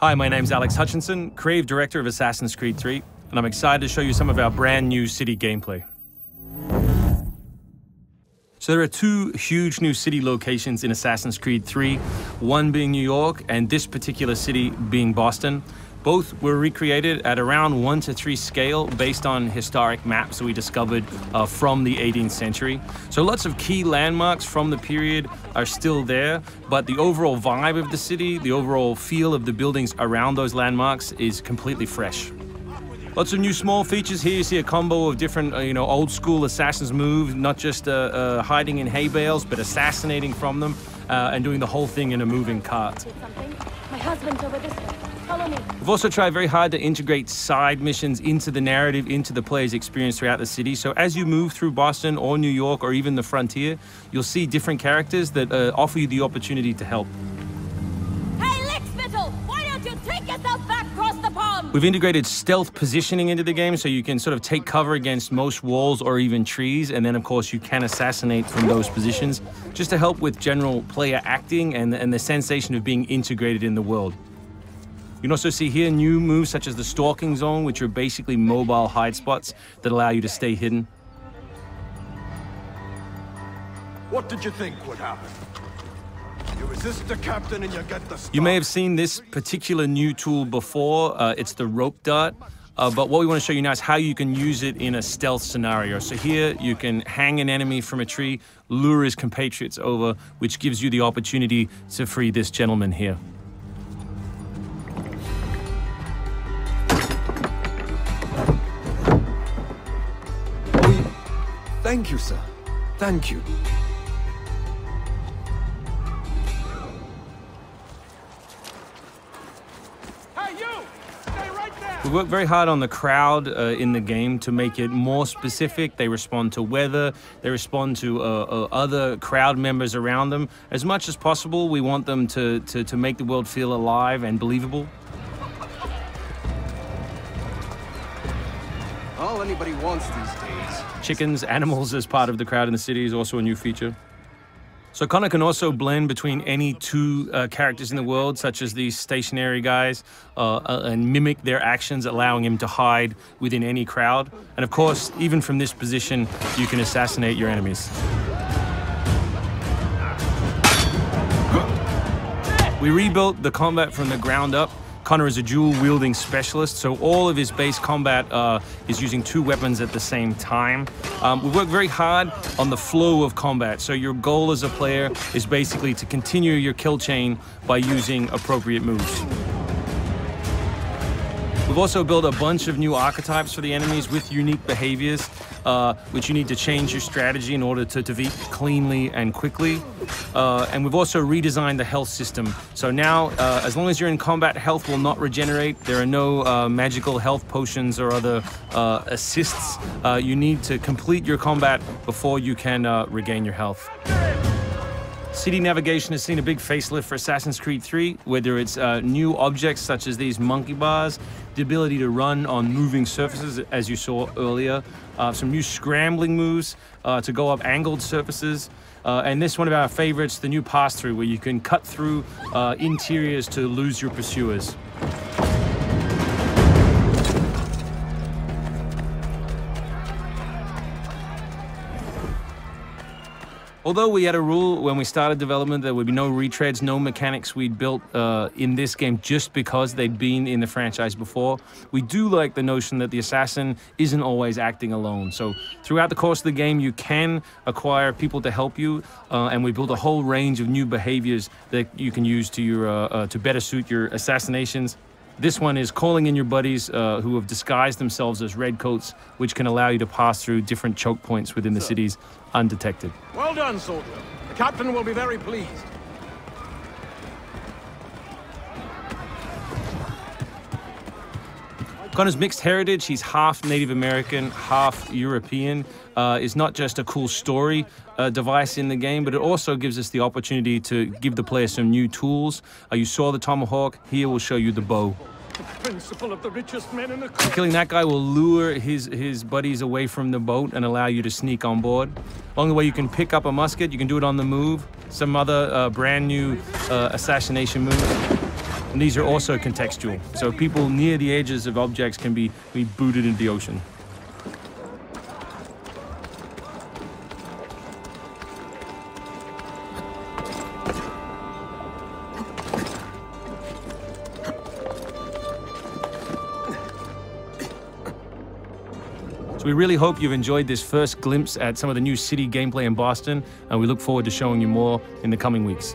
Hi, my name's Alex Hutchinson, creative director of Assassin's Creed 3, and I'm excited to show you some of our brand new city gameplay. So there are two huge new city locations in Assassin's Creed 3, one being New York and this particular city being Boston. Both were recreated at around 1:3 scale based on historic maps that we discovered from the 18th century. So lots of key landmarks from the period are still there, but the overall vibe of the city, the overall feel of the buildings around those landmarks is completely fresh. Lots of new small features here. You see a combo of different, old school assassins moves, not just hiding in hay bales, but assassinating from them and doing the whole thing in a moving cart. My husband's over this way. Follow me. We've also tried very hard to integrate side missions into the narrative, into the player's experience throughout the city. So as you move through Boston or New York or even the frontier, you'll see different characters that offer you the opportunity to help. Hey, Lickspittle! Why don't you take yourself back across the pond? We've integrated stealth positioning into the game, so you can sort of take cover against most walls or even trees, and then of course you can assassinate from those positions, just to help with general player acting and the sensation of being integrated in the world. You can also see here new moves such as the stalking zone, which are basically mobile hide spots that allow you to stay hidden. What did you think would happen? You resist the captain and you get the spot. You may have seen this particular new tool before. It's the rope dart. But what we want to show you now is how you can use it in a stealth scenario. So here you can hang an enemy from a tree, lure his compatriots over, which gives you the opportunity to free this gentleman here. Thank you, sir. Thank you. Hey, you! Stay right there! We work very hard on the crowd in the game to make it more specific. They respond to weather, they respond to other crowd members around them. As much as possible, we want them to make the world feel alive and believable. All anybody wants these days. Chickens, animals as part of the crowd in the city is also a new feature. So Connor can also blend between any two characters in the world, such as these stationary guys, and mimic their actions, allowing him to hide within any crowd. And of course, even from this position, you can assassinate your enemies. We rebuilt the combat from the ground up. Connor is a dual-wielding specialist, so all of his base combat is using two weapons at the same time. We work very hard on the flow of combat, so your goal as a player is basically to continue your kill chain by using appropriate moves. We've also built a bunch of new archetypes for the enemies with unique behaviors, which you need to change your strategy in order to defeat cleanly and quickly. And we've also redesigned the health system. So now, as long as you're in combat, health will not regenerate. There are no magical health potions or other assists. You need to complete your combat before you can regain your health. City navigation has seen a big facelift for Assassin's Creed 3, whether it's new objects such as these monkey bars, the ability to run on moving surfaces, as you saw earlier, some new scrambling moves to go up angled surfaces, and this one of our favorites, the new pass-through, where you can cut through interiors to lose your pursuers. Although we had a rule when we started development, there would be no retreads, no mechanics we'd built in this game just because they'd been in the franchise before, we do like the notion that the assassin isn't always acting alone. So throughout the course of the game, you can acquire people to help you, and we built a whole range of new behaviors that you can use to better suit your assassinations. This one is calling in your buddies who have disguised themselves as redcoats, which can allow you to pass through different choke points within the cities undetected. Well done, soldier. The captain will be very pleased. Connor's mixed heritage, he's half Native American, half European, is not just a cool story device in the game, but it also gives us the opportunity to give the player some new tools. You saw the tomahawk, here we'll show you the bow. The principle of the richest men in the country. Killing that guy will lure his buddies away from the boat and allow you to sneak on board. Along the way, you can pick up a musket, you can do it on the move, some other brand new assassination moves. And And these are also contextual. So people near the edges of objects can be booted into the ocean. So we really hope you've enjoyed this first glimpse at some of the new city gameplay in Boston, and we look forward to showing you more in the coming weeks.